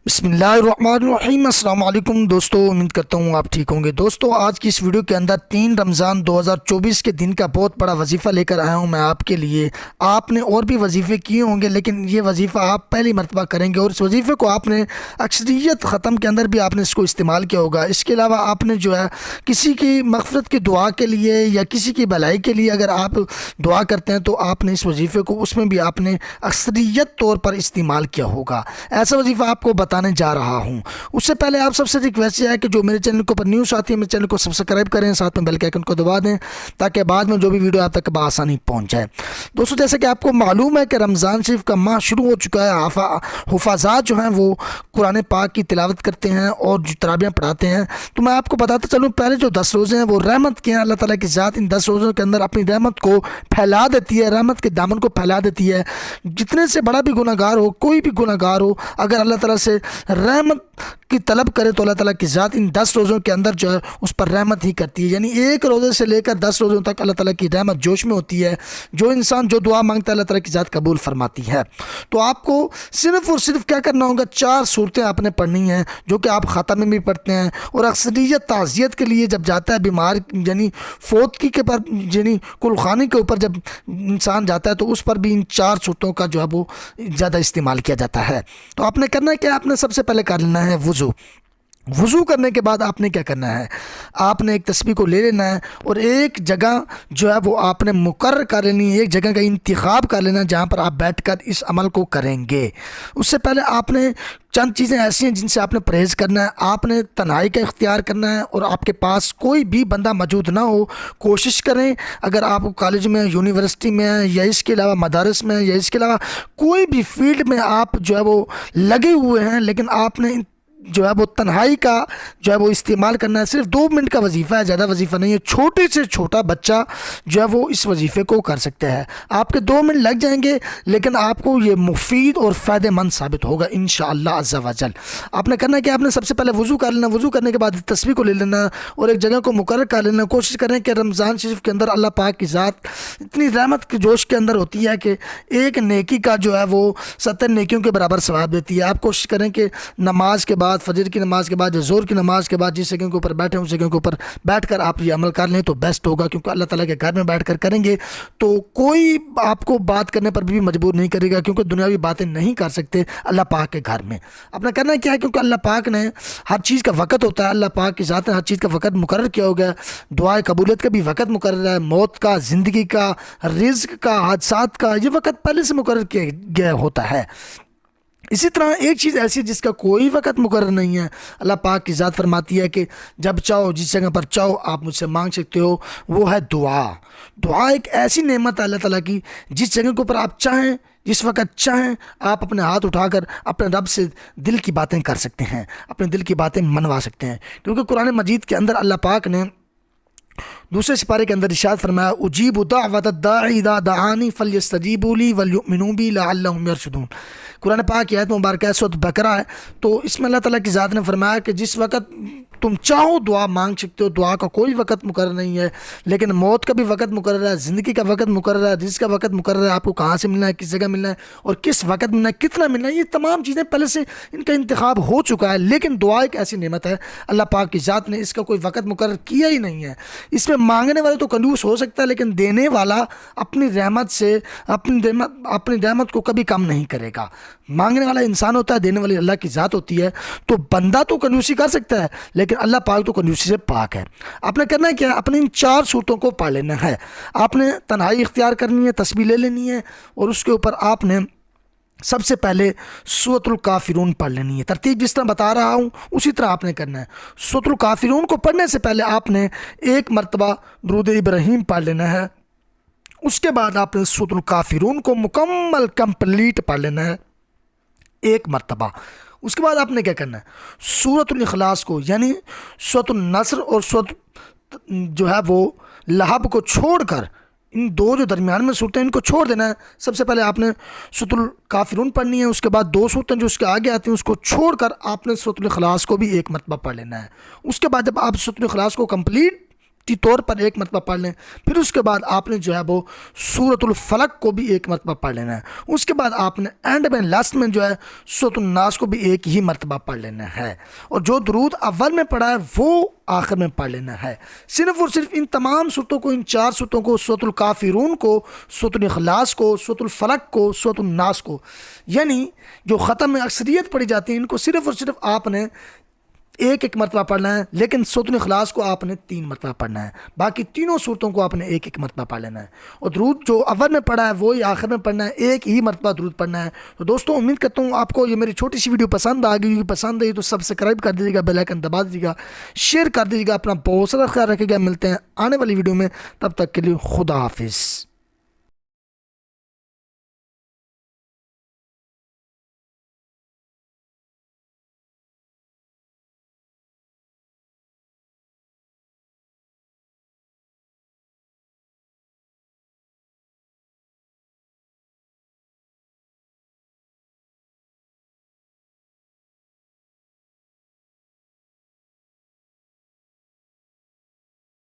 بسم اللہ الرحمن الرحیم۔ السلام علیکم دوستو، امید کرتا ہوں آپ ٹھیک ہوں گے۔ دوستو آج کی اس ویڈیو کے اندر 3 رمضان 2024 کے دن کا بہت بڑا وظیفہ لے کر آیا ہوں میں آپ کے لیے۔ آپ نے اور بھی وظیفے کیے ہوں گے لیکن یہ وظیفہ آپ پہلی مرتبہ کریں گے، اور اس وظیفے کو آپ نے اکثریت ختم کے اندر بھی آپ نے اس کو استعمال کیا ہوگا۔ اس کے علاوہ آپ نے جو ہے کسی کی مغفرت کی دعا کے لیے یا کسی کی بھلائی کے لیے اگر آپ دعا کرتے ہیں تو آپ نے اس وظیفے کو اس میں بھی آپ نے اکثریت طور پر استعمال کیا ہوگا۔ ایسا وظیفہ آپ کو بتانے جا رہا ہوں۔ اس سے پہلے آپ سب سے ریکویسٹ ہے کہ جو میرے چینل کے اوپر نیوز آتی ہے میرے چینل کو سبسکرائب کریں، ساتھ میں بیل کے آئیکن کو دبا دیں تاکہ بعد میں جو بھی ویڈیو آپ تک بآسانی پہنچ جائے۔ دوستو جیسے کہ آپ کو معلوم ہے کہ رمضان شریف کا ماہ شروع ہو چکا ہے۔ حفاظات جو ہیں وہ قرآن پاک کی تلاوت کرتے ہیں اور جو تراویح پڑھاتے ہیں، تو میں آپ کو بتاتا چلوں پہلے جو 10 روزے ہیں وہ رحمت کے ہیں۔ اللہ تعالیٰ کی ذات ان 10 روزوں کے اندر اپنی رحمت کو پھیلا دیتی ہے، رحمت کے دامن کو پھیلا دیتی ہے۔ جتنے سے بڑا بھی گناہ گار ہو، کوئی بھی گناہ گار ہو، اگر اللہ تعالیٰ سے رحمت کی طلب کرے تو اللہ تعالیٰ کی ذات ان 10 روزوں کے اندر جو ہے اس پر رحمت ہی کرتی ہے۔ یعنی ایک روزے سے لے کر 10 روزوں تک اللہ تعالیٰ کی رحمت جوش میں ہوتی ہے۔ جو انسان جو دعا مانگتا ہے اللہ تعالیٰ کی ذات قبول فرماتی ہے۔ تو آپ کو صرف اور صرف کیا کرنا ہوگا، 4 صورتیں آپ نے پڑھنی ہیں جو کہ آپ خاتمے میں بھی پڑھتے ہیں، اور اکثریت تعزیت کے لیے جب جاتا ہے بیمار یعنی فوتگی کے پر یعنی کلخانی کے اوپر جب انسان جاتا ہے تو اس پر بھی ان 4 صورتوں کا جو ہے وہ زیادہ استعمال کیا جاتا ہے۔ تو آپ نے کرنا ہے کہ آپ نے سب سے پہلے کر لینا ہے وضو۔ وضو کرنے کے بعد آپ نے کیا کرنا ہے، آپ نے ایک تسبیح کو لے لینا ہے اور ایک جگہ جو ہے وہ آپ نے مقرر کر لینی ہے، ایک جگہ کا انتخاب کر لینا ہے جہاں پر آپ بیٹھ کر اس عمل کو کریں گے۔ اس سے پہلے آپ نے چند چیزیں ایسی ہیں جن سے آپ نے پرہیز کرنا ہے۔ آپ نے تنہائی کا اختیار کرنا ہے اور آپ کے پاس کوئی بھی بندہ موجود نہ ہو۔ کوشش کریں اگر آپ کالج میں، یونیورسٹی میں یا اس کے علاوہ مدارس میں یا اس کے علاوہ کوئی بھی فیلڈ میں آپ جو ہے وہ لگے ہوئے ہیں، لیکن آپ نے جو ہے وہ تنہائی کا جو ہے وہ استعمال کرنا ہے۔ صرف 2 منٹ کا وظیفہ ہے، زیادہ وظیفہ نہیں ہے۔ چھوٹے سے چھوٹا بچہ جو ہے وہ اس وظیفے کو کر سکتا ہے۔ آپ کے 2 منٹ لگ جائیں گے لیکن آپ کو یہ مفید اور فائدہ مند ثابت ہوگا انشاءاللہ عز و جل۔ آپ نے کرنا ہے کہ آپ نے سب سے پہلے وضو کر لینا، وضو کرنے کے بعد تسبیح کو لے لینا اور ایک جگہ کو مقرر کر لینا۔ کوشش کریں کہ رمضان شریف کے اندر اللہ پاک کی ذات اتنی رحمت کے جوش کے اندر ہوتی ہے کہ ایک نیکی کا جو ہے وہ 70 نیکیوں کے برابر ثواب دیتی ہے۔ آپ کوشش کریں کہ نماز کے بعد، فجر کی نماز کے بعد یا ظہر کی نماز کے بعد جس جگہ کے اوپر بیٹھے اس جگہ کے اوپر بیٹھ کر آپ یہ عمل کر لیں تو بیسٹ ہوگا، کیونکہ اللہ تعالیٰ کے گھر میں بیٹھ کر کریں گے تو کوئی آپ کو بات کرنے پر بھی مجبور نہیں کرے گا، کیونکہ دنیاوی باتیں نہیں کر سکتے اللہ پاک کے گھر میں۔ اپنا کرنا کیا ہے، کیونکہ اللہ پاک نے ہر چیز کا وقت ہوتا ہے، اللہ پاک کی ذات نے ہر چیز کا وقت مقرر کیا ہوگا۔ دعائے قبولیت کا بھی وقت مقرر ہے، موت کا، زندگی کا، رزق کا، حادثات کا، یہ وقت پہلے سے مقرر کیا گیا ہوتا ہے۔ اسی طرح ایک چیز ایسی ہے جس کا کوئی وقت مقرر نہیں ہے۔ اللہ پاک کی ذات فرماتی ہے کہ جب چاہو، جس جگہ پر چاہو آپ مجھ سے مانگ سکتے ہو، وہ ہے دعا۔ دعا ایک ایسی نعمت ہے اللہ تعالیٰ کی، جس جگہ کے اوپر آپ چاہیں، جس وقت چاہیں آپ اپنے ہاتھ اٹھا کر اپنے رب سے دل کی باتیں کر سکتے ہیں، اپنے دل کی باتیں منوا سکتے ہیں۔ کیونکہ قرآن مجید کے اندر اللہ پاک نے دوسرے سپارے کے اندر ارشاد فرمایا، اجیب دعوت الداعی اذا دعانی فلیستجیبوا لی ولیؤمنوا بی لعلہم یرشدون۔ قرآن پاک کی آیت مبارکہ سورۃ بقرہ ہے، تو اس میں اللہ تعالیٰ کی ذات نے فرمایا کہ جس وقت تم چاہو دعا مانگ سکتے ہو، دعا کا کوئی وقت مقرر نہیں ہے، لیکن موت کا بھی وقت مقرر ہے، زندگی کا وقت مقرر ہے، رزق کا وقت مقرر ہے، آپ کو کہاں سے ملنا ہے، کس جگہ ملنا ہے اور کس وقت ملنا ہے، کتنا ملنا ہے، یہ تمام چیزیں پہلے سے ان کا انتخاب ہو چکا ہے۔ لیکن دعا ایک ایسی نعمت ہے اللہ پاک کی ذات نے اس کا کوئی وقت مقرر کیا ہی نہیں ہے۔ اس میں مانگنے والے تو کنجوس ہو سکتا ہے لیکن دینے والا اپنی رحمت سے اپنی رحمت کو کبھی کم نہیں کرے گا۔ مانگنے والا انسان ہوتا ہے، دینے والی اللہ کی ذات ہوتی ہے۔ تو بندہ تو کنجوسی کر سکتا ہے لیکن اللہ پاک تو کنجوسی سے پاک ہے۔ آپ نے کرنا ہے کیا، اپنے ان 4 صورتوں کو پڑھ لینا ہے۔ آپ نے تنہائی اختیار کرنی ہے، تسبیح لے لینی ہے اور اس کے اوپر آپ نے سب سے پہلے سورۃ الکافرون پڑھ لینی ہے۔ ترتیب جس طرح بتا رہا ہوں اسی طرح آپ نے کرنا ہے۔ سورۃ الکافرون کو پڑھنے سے پہلے آپ نے 1 مرتبہ درود ابراہیم پڑھ لینا ہے۔ اس کے بعد آپ نے سورۃ الکافرون کو مکمل کمپلیٹ پڑھ لینا ہے 1 مرتبہ۔ اس کے بعد آپ نے کیا کرنا ہے، سورۃ الاخلاص کو یعنی سورۃ النصر اور سورۃ جو ہے وہ لہب کو چھوڑ کر، ان 2 جو درمیان میں صورتیں ان کو چھوڑ دینا ہے۔ سب سے پہلے آپ نے سورۃ الکافرون پڑھنی ہے، اس کے بعد 2 صورتیں جو اس کے آگے آتی ہیں اس کو چھوڑ کر آپ نے سورۃ الاخلاص کو بھی 1 مرتبہ پڑھ لینا ہے۔ اس کے بعد جب آپ سورۃ الاخلاص کو کمپلیٹ وقتی طور پر ایک مرتبہ پڑھ لیں. پھر اس کے بعد آپ نے جو ہے وہ سورۃ الفلق کو بھی ایک مرتبہ پڑھ لینا ہے. اس کے بعد آپ نے اینڈ میں لاسٹ میں جو ہے سورۃ الناس کو بھی ایک ہی مرتبہ پڑھ لینا ہے. اور جو درود اول میں پڑھا ہے وہ آخر میں پڑھ لینا ہے. صرف اور صرف ان تمام صورتوں کو، ان 4 صورتوں کو، سورۃ الکافرون کو، سورۃ الاخلاص کو، سورۃ الفلق کو، سورۃ الناس کو، یعنی جو ختم میں اکثریت پڑھی جاتی ہیں، ان کو صرف اور صرف آپ نے ایک مرتبہ پڑھنا ہے. لیکن سورۃ الاخلاص کو آپ نے 3 مرتبہ پڑھنا ہے. باقی تینوں صورتوں کو آپ نے ایک مرتبہ پڑھ لینا ہے. اور درود جو اول میں پڑھا ہے وہی آخر میں پڑھنا ہے، ایک ہی مرتبہ درود پڑھنا ہے. تو دوستوں امید کرتا ہوں آپ کو یہ میری چھوٹی سی ویڈیو پسند آ گئی. پسند آئی تو سبسکرائب کر دیجیے گا، بیل آئکن دبا دیجیے گا، شیئر کر دیجیے گا. اپنا بہت سارا خیال رکھے گا. ملتے ہیں آنے والی ویڈیو میں، تب تک کے لیے خدا حافظ.